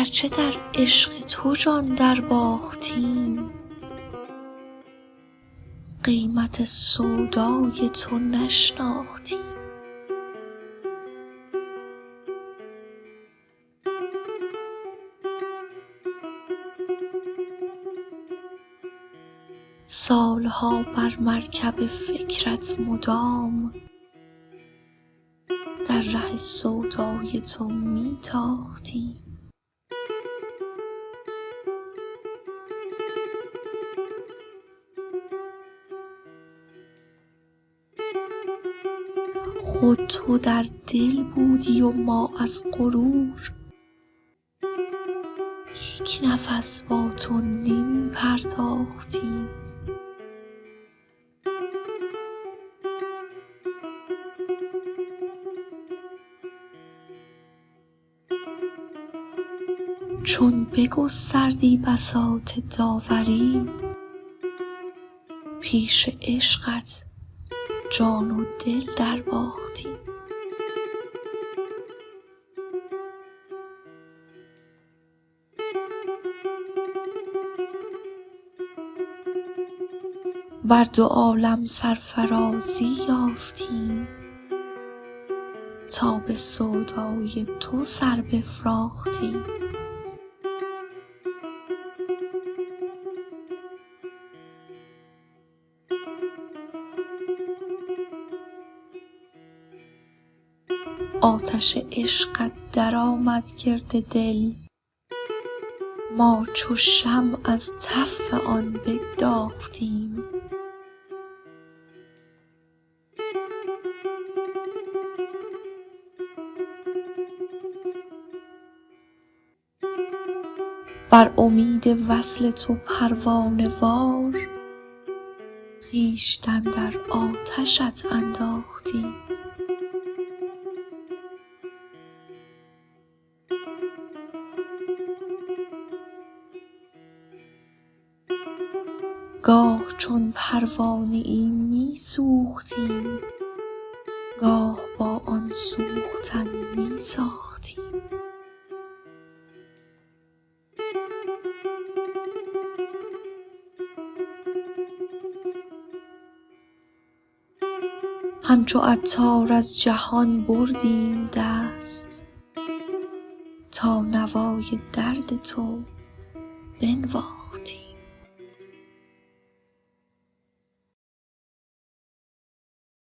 گرچه در عشق تو جان در باختیم، قیمت سودای تو نشناختیم. سالها بر مرکب فکرت مدام، در ره سودای تو می تاختیم. خود تو در دل بودی و ما از غرور، یک نفس با تو نمی پرداختیم. چون بگستردی بساط داوری، پیش عشقت جان و دل در باختیم. بر دو عالم سرفرازی یافتیم، تا به سودای تو سر بفراختیم. آتش عشقت درآمد گرد دل، ما چو شمع از تف آن بگداختیم. بر امید وصل تو پروانه وار، خویشتن در آتشت انداختیم. گاه چون پروانه ای می سوختیم، گاه با آن سوختن می ساختیم. همچو عطار از جهان بردیم دست، تا نوای درد تو بنواختیم.